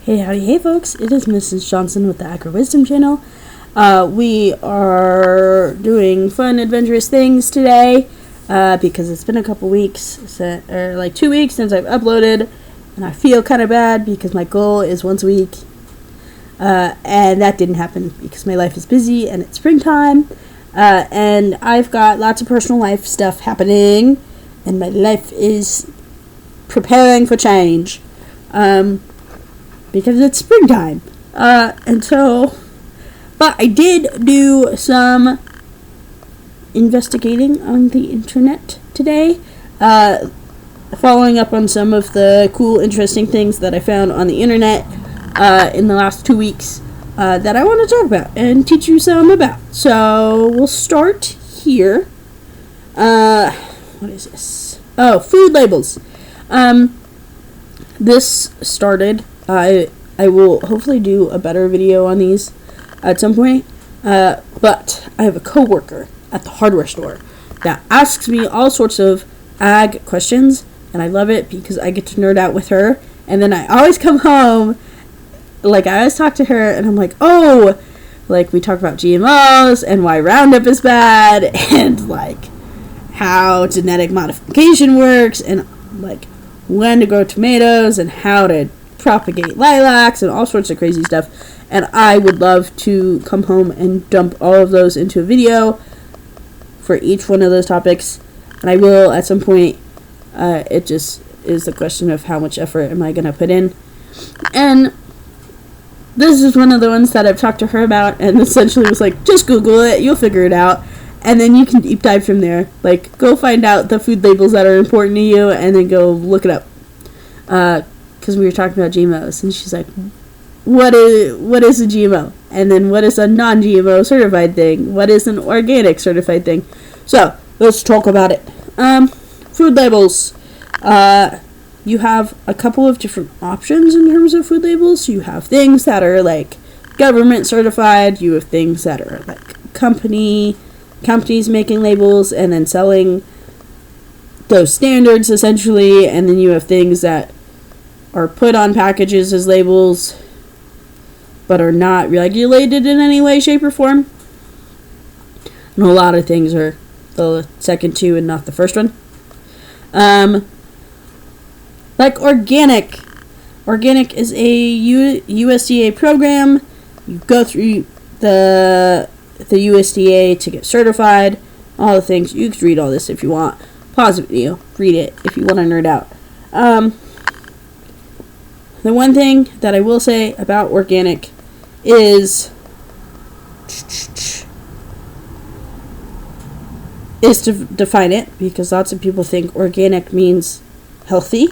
Hey, howdy, hey folks, it is Mrs. Johnson with the Agri Wisdom channel. We are doing fun, adventurous things today because it's been a couple weeks, or like 2 weeks since I've uploaded, and I feel kind of bad because my goal is once a week, and that didn't happen because my life is busy and it's springtime, and I've got lots of personal life stuff happening, and my life is preparing for change. Because it's springtime. But I did do some investigating on the internet today, following up on some of the cool, interesting things that I found on the internet in the last 2 weeks that I want to talk about and teach you some about. So we'll start here. What is this? Oh, food labels. This started. I will hopefully do a better video on these at some point, but I have a coworker at the hardware store that asks me all sorts of ag questions, and I love it because I get to nerd out with her, and then I always come home, like I always talk to her, and I'm like, oh, like we talk about GMOs, and why Roundup is bad, and like how genetic modification works, and like when to grow tomatoes, and how to propagate lilacs and all sorts of crazy stuff, and I would love to come home and dump all of those into a video for each one of those topics, and I will at some point. It just is the question of how much effort am I going to put in, and this is one of the ones that I've talked to her about, and essentially was like, just Google it, you'll figure it out, and then you can deep dive from there. Like, go find out the food labels that are important to you, and then go look it up. Because we were talking about GMOs, and she's like, what is a GMO? And then what is a non-GMO certified thing? What is an organic certified thing? So, let's talk about it. Food labels. You have a couple of different options in terms of food labels. You have things that are like government certified. You have things that are like companies making labels and then selling those standards essentially, and then you have things that are put on packages as labels but are not regulated in any way, shape, or form. And a lot of things are the second two and not the first one. Like organic. Organic is a USDA program. You go through the USDA to get certified. All the things. You can read all this if you want. Pause the video. Read it if you want to nerd out. The one thing that I will say about organic is to define it, because lots of people think organic means healthy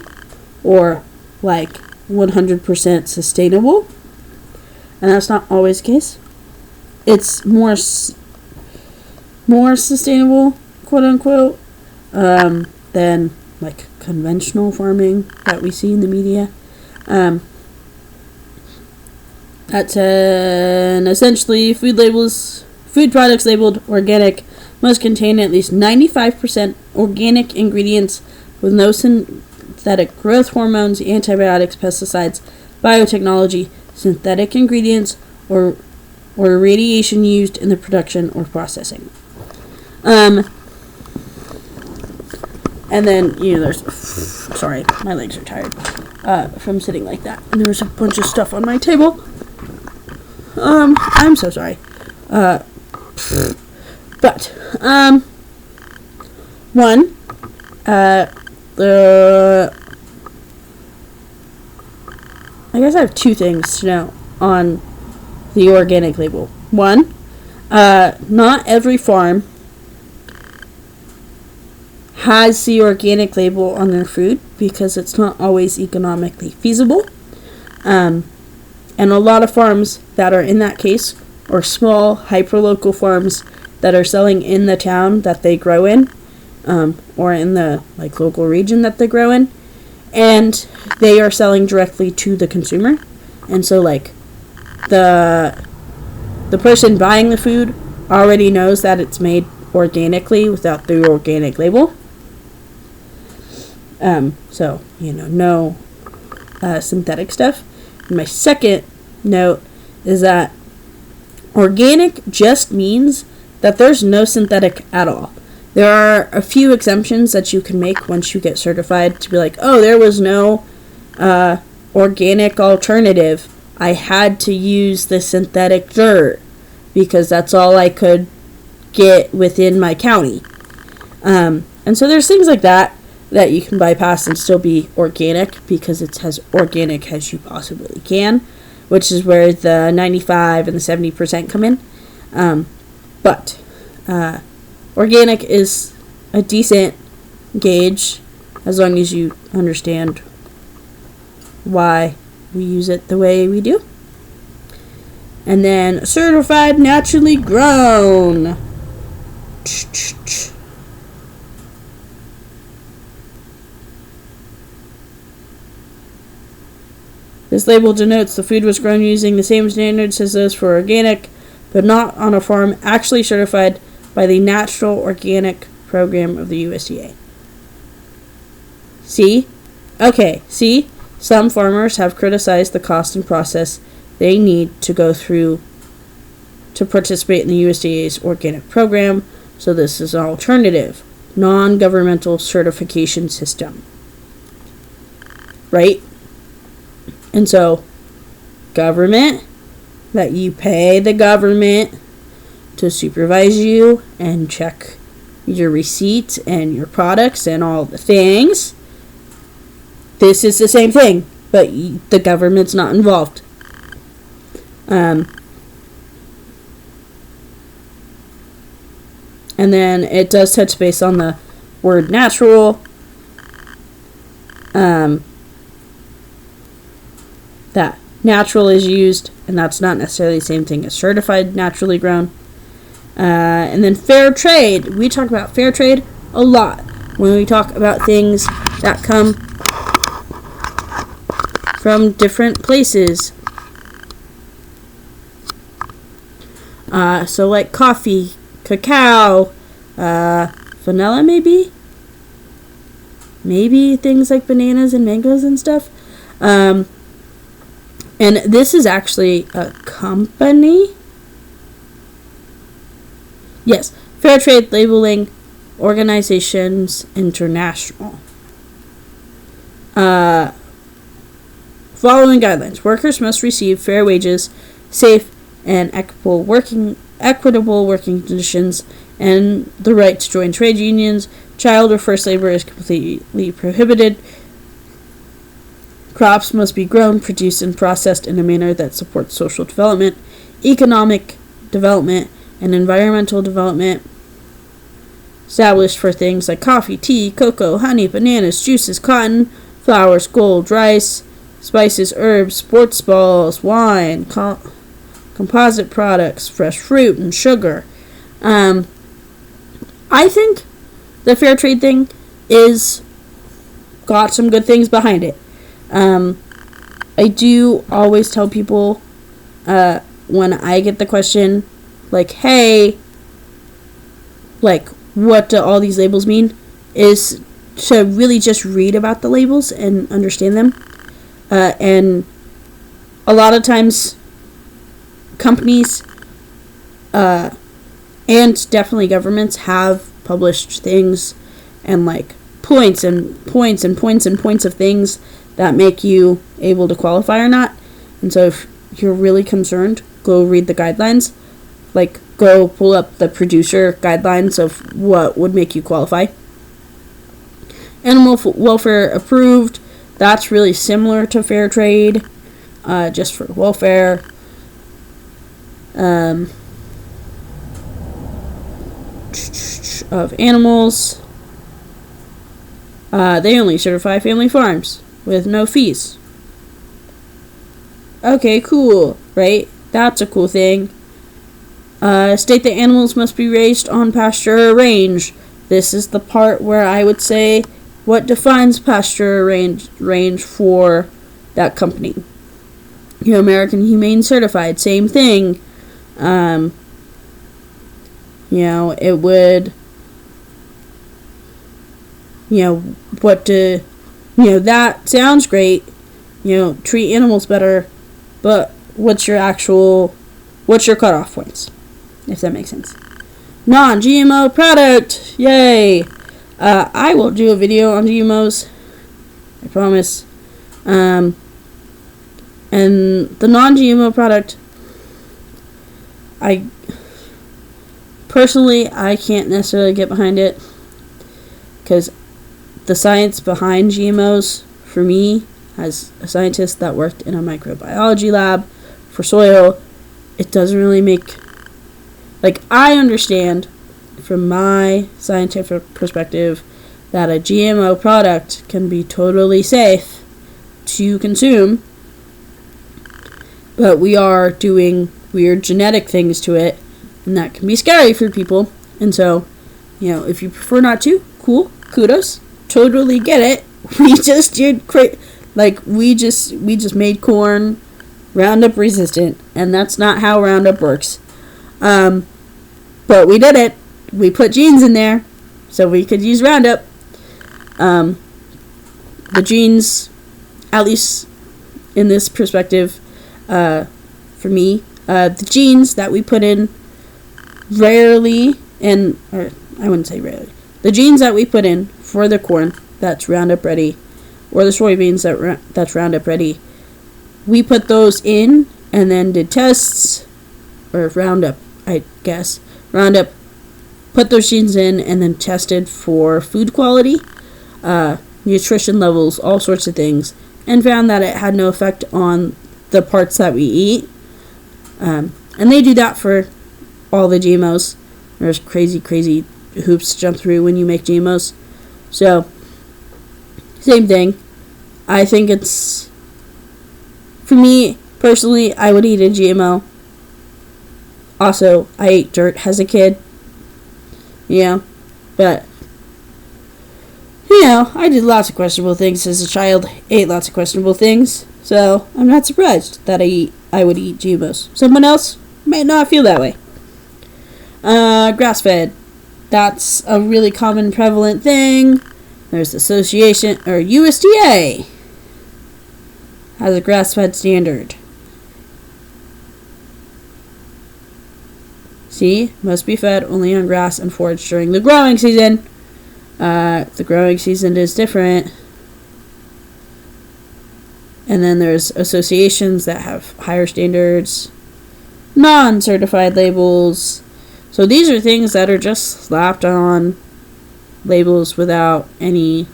or like 100% sustainable, and that's not always the case. It's more sustainable, quote unquote, than like conventional farming that we see in the media. Essentially food products labeled organic must contain at least 95% organic ingredients with no synthetic growth hormones, antibiotics, pesticides, biotechnology, synthetic ingredients, or radiation used in the production or processing. And then, there's... Sorry, my legs are tired from sitting like that. And there's a bunch of stuff on my table. I'm so sorry. I guess I have two things to know on the organic label. One, not every farm has the organic label on their food because it's not always economically feasible. And a lot of farms that are in that case are small, hyper-local farms that are selling in the town that they grow in, or in the like local region that they grow in, and they are selling directly to the consumer. And so like the person buying the food already knows that it's made organically without the organic label. So, no synthetic stuff. And my second note is that organic just means that there's no synthetic at all. There are a few exemptions that you can make once you get certified to be like, oh, there was no organic alternative. I had to use the synthetic dirt because that's all I could get within my county. And so there's things like that you can bypass and still be organic because it's as organic as you possibly can, which is where the 95 and the 70% come in. But organic is a decent gauge as long as you understand why we use it the way we do. And then certified naturally grown. This label denotes the food was grown using the same standards as those for organic, but not on a farm actually certified by the Natural Organic Program of the USDA. See? Okay, see? Some farmers have criticized the cost and process they need to go through to participate in the USDA's organic program, so this is an alternative, non-governmental certification system. Right? And so, government, that you pay the government to supervise you and check your receipts and your products and all the things. This is the same thing, but the government's not involved. And then it does touch base on the word natural. That natural is used, and that's not necessarily the same thing as certified naturally grown. And then fair trade. We talk about fair trade a lot when we talk about things that come from different places. So like coffee, cacao, vanilla maybe things like bananas and mangoes and stuff. And this is actually a company. Yes, Fair Trade Labeling Organizations International. Following guidelines. Workers must receive fair wages, safe and equitable working conditions, and the right to join trade unions. Child or forced labor is completely prohibited. Crops must be grown, produced, and processed in a manner that supports social development, economic development, and environmental development. Established for things like coffee, tea, cocoa, honey, bananas, juices, cotton, flowers, gold, rice, spices, herbs, sports balls, wine, composite products, fresh fruit, and sugar. I think the fair trade thing is got some good things behind it. I do always tell people when I get the question, like, hey, like, what do all these labels mean, is to really just read about the labels and understand them. And a lot of times companies and definitely governments have published things and like points of things that make you able to qualify or not. And so if you're really concerned, go read the guidelines. Like, go pull up the producer guidelines of what would make you qualify. Animal welfare approved. That's really similar to fair trade, just for welfare. Of animals. They only certify family farms with no fees. Okay, cool, right? That's a cool thing. State that animals must be raised on pasture or range. This is the part where I would say what defines pasture or range for that company. American Humane Certified, same thing. It would, that sounds great, treat animals better, but what's your cutoff points, if that makes sense. Non-GMO product, yay! I will do a video on GMOs, I promise. And the non-GMO product, I can't necessarily get behind it, because the science behind GMOs, for me, as a scientist that worked in a microbiology lab for soil, it doesn't really make, I understand from my scientific perspective that a GMO product can be totally safe to consume, but we are doing weird genetic things to it, and that can be scary for people. And so, if you prefer not to, cool, kudos, totally get it. We just did we just made corn Roundup resistant, and that's not how Roundup works. But we did it. We put genes in there so we could use Roundup. The genes, at least in this perspective, for me, the genes that we put in rarely, or I wouldn't say rarely, the genes that we put in for the corn that's Roundup ready, or the soybeans that's Roundup ready, we put those in and then did tests, or Roundup, I guess. Roundup put those genes in and then tested for food quality, nutrition levels, all sorts of things, and found that it had no effect on the parts that we eat. And they do that for all the GMOs. There's crazy hoops to jump through when you make GMOs. So, same thing. I think it's, for me, personally, I would eat a GMO. Also, I ate dirt as a kid. But, I did lots of questionable things as a child, ate lots of questionable things, so I'm not surprised that I would eat GMOs. Someone else might not feel that way. Grass-fed. That's a really common, prevalent thing. There's association, or USDA has a grass-fed standard. See, must be fed only on grass and forage during the growing season. The growing season is different. And then there's associations that have higher standards. Non-certified labels. So these are things that are just slapped on labels without any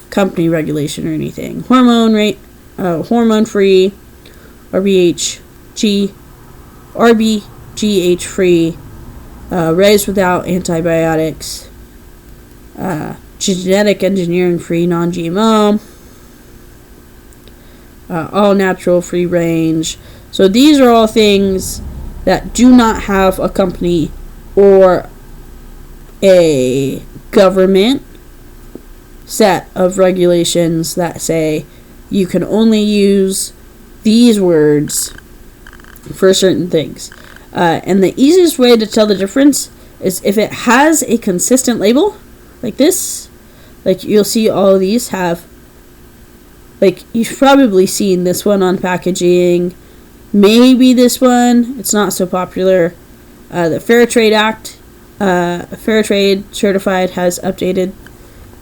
company regulation or anything. Hormone-free, RBGH-free, raised without antibiotics, genetic engineering-free, non-GMO, all natural, free range. So these are all things that do not have a company or a government set of regulations that say you can only use these words for certain things. And the easiest way to tell the difference is if it has a consistent label, like this, like you'll see all of these have, like you've probably seen this one on packaging, maybe this one, it's not so popular. The Fair Trade Act, Fair Trade Certified has updated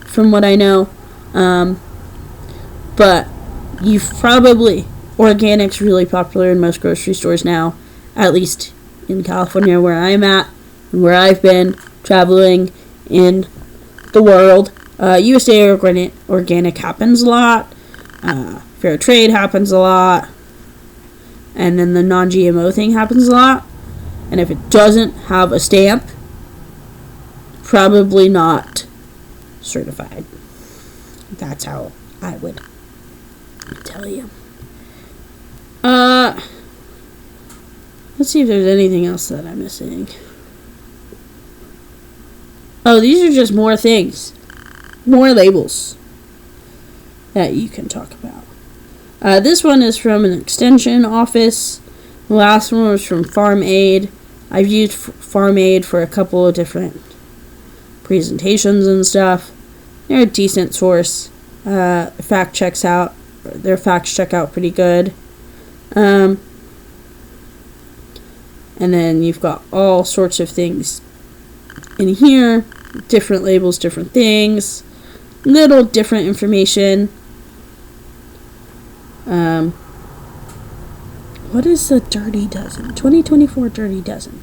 from what I know. But you've probably, organic's really popular in most grocery stores now, at least in California where I'm at and where I've been traveling in the world. USDA organic happens a lot. Fair trade happens a lot. And then the non-GMO thing happens a lot. And if it doesn't have a stamp, probably not certified. That's how I would tell you. Let's see if there's anything else that I'm missing. Oh, these are just more things. More labels that you can talk about. This one is from an extension office. The last one was from Farm Aid. I've used Farm Aid for a couple of different presentations and stuff. They're a decent source. Fact checks out their facts check out pretty good. And then you've got all sorts of things in here, different labels, different things, little different information. What is the Dirty Dozen? 2024 Dirty Dozen.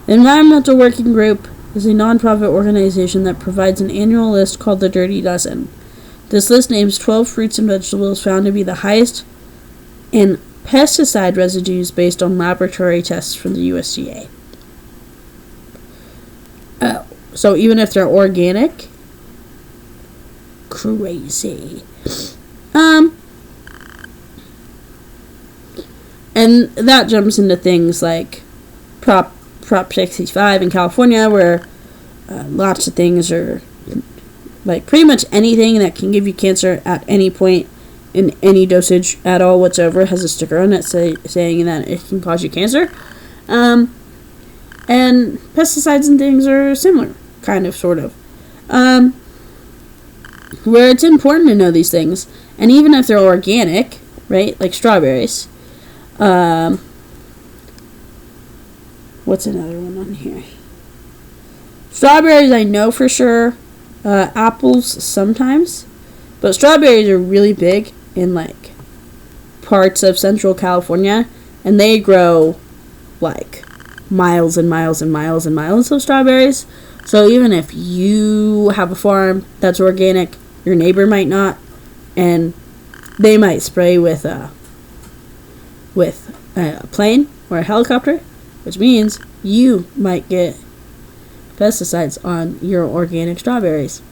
The Environmental Working Group is a non-profit organization that provides an annual list called the Dirty Dozen. This list names 12 fruits and vegetables found to be the highest in pesticide residues based on laboratory tests from the USDA. Oh, so even if they're organic? Crazy. And that jumps into things like Prop 65 in California, where lots of things are, like pretty much anything that can give you cancer at any point in any dosage at all whatsoever has a sticker on it saying that it can cause you cancer. And pesticides and things are similar, kind of, sort of. Where it's important to know these things, and even if they're organic, right, like strawberries. What's another one on here? Strawberries I know for sure. Apples sometimes. But strawberries are really big in like parts of Central California, and they grow like miles and miles and miles and miles of strawberries. So even if you have a farm that's organic, your neighbor might not, and they might spray with a plane or a helicopter, which means you might get pesticides on your organic strawberries,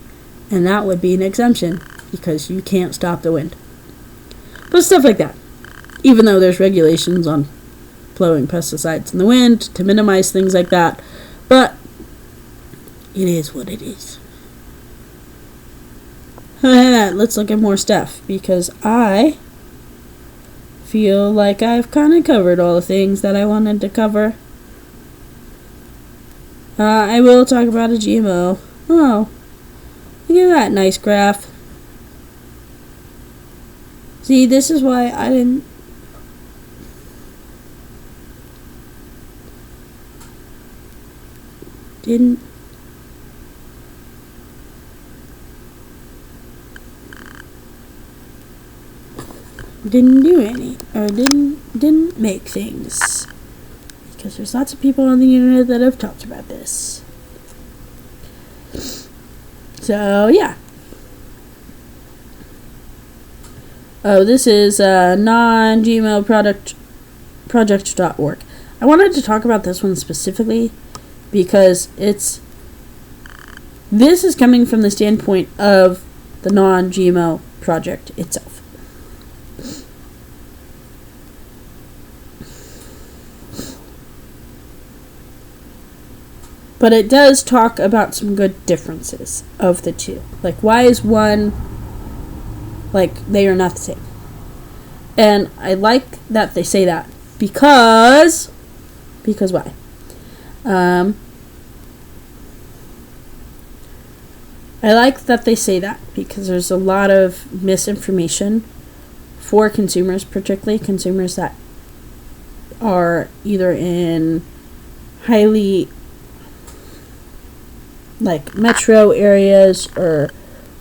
and that would be an exemption because you can't stop the wind. But stuff like that. Even though there's regulations on blowing pesticides in the wind to minimize things like that, but it is what it is. Let's look at more stuff, because I feel like I've kind of covered all the things that I wanted to cover. I will talk about a GMO. Oh, look at that nice graph. See, this is why I didn't do any, or didn't make things, because there's lots of people on the internet that have talked about this. So yeah. Oh, this is non-GMO project.org. I wanted to talk about this one specifically because this is coming from the standpoint of the non-GMO project itself. But it does talk about some good differences of the two. Like, why is one, like, they are not the same? And I like that they say that. Because why? I like that they say that because there's a lot of misinformation for consumers, particularly consumers that are either in highly like metro areas or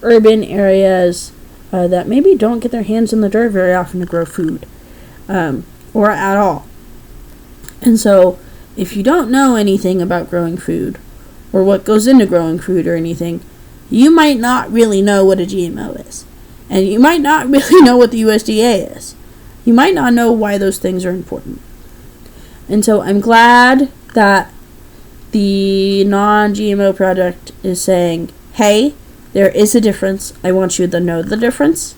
urban areas that maybe don't get their hands in the dirt very often to grow food, or at all. And so if you don't know anything about growing food or what goes into growing food or anything, you might not really know what a GMO is, and you might not really know what the USDA is. You might not know why those things are important. And so I'm glad that the non-GMO project is saying, hey, there is a difference. I want you to know the difference.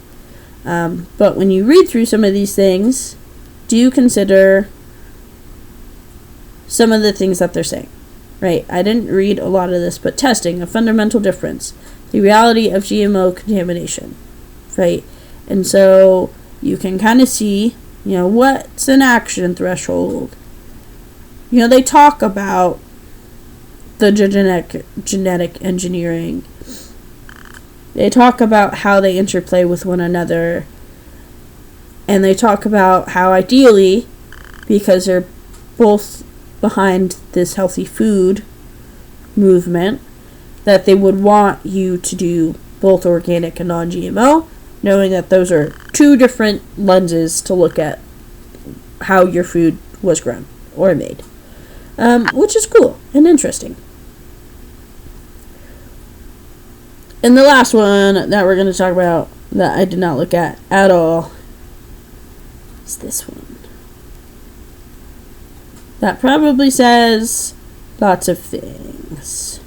But when you read through some of these things, do consider some of the things that they're saying. Right? I didn't read a lot of this, but testing, a fundamental difference. The reality of GMO contamination. Right? And so you can kind of see What's an action threshold? They talk about the genetic engineering. They talk about how they interplay with one another. And they talk about how ideally, because they're both behind this healthy food movement, that they would want you to do both organic and non-GMO, knowing that those are two different lenses to look at how your food was grown or made. Which is cool and interesting. And the last one that we're going to talk about that I did not look at all is this one. That probably says lots of things.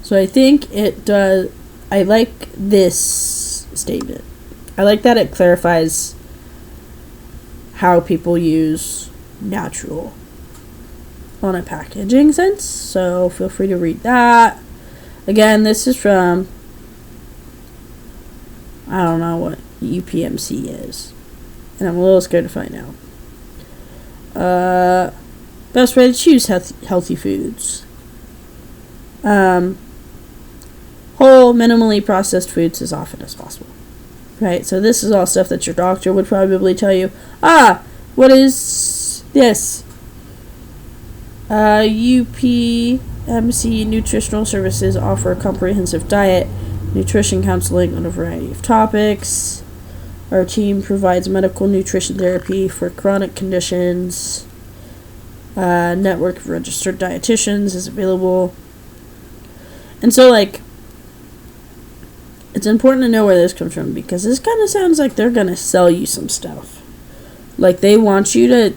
So I think it does. I like this statement. I like that it clarifies how people use natural on a packaging sense. So feel free to read that. Again, this is from, I don't know what UPMC is, and I'm a little scared to find out. Best way to choose healthy foods. Whole, minimally processed foods as often as possible. Right? So this is all stuff that your doctor would probably tell you. What is this? UPMC Nutritional Services offer a comprehensive diet, nutrition counseling on a variety of topics. Our team provides medical nutrition therapy for chronic conditions. Network of registered dietitians is available. And so, it's important to know where this comes from, because this kind of sounds like they're going to sell you some stuff. They want you to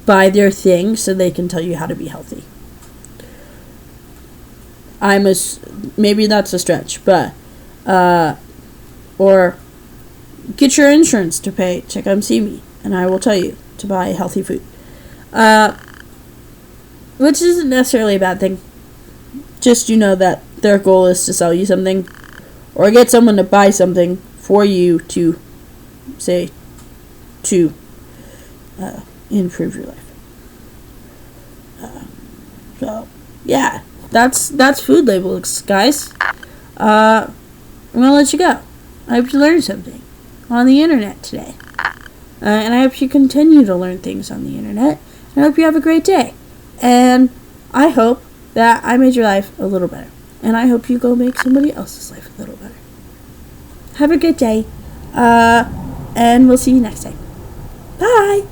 buy their thing so they can tell you how to be healthy. Maybe that's a stretch, but, or get your insurance to pay to come see me, and I will tell you to buy healthy food. Which isn't necessarily a bad thing. Just that their goal is to sell you something, or get someone to buy something for you to, say, to improve your life. So, yeah, that's food labels, guys. I'm going to let you go. I hope you learned something on the internet today. And I hope you continue to learn things on the internet. And I hope you have a great day. And I hope that I made your life a little better. And I hope you go make somebody else's life a little better. Have a good day. And we'll see you next time. Bye.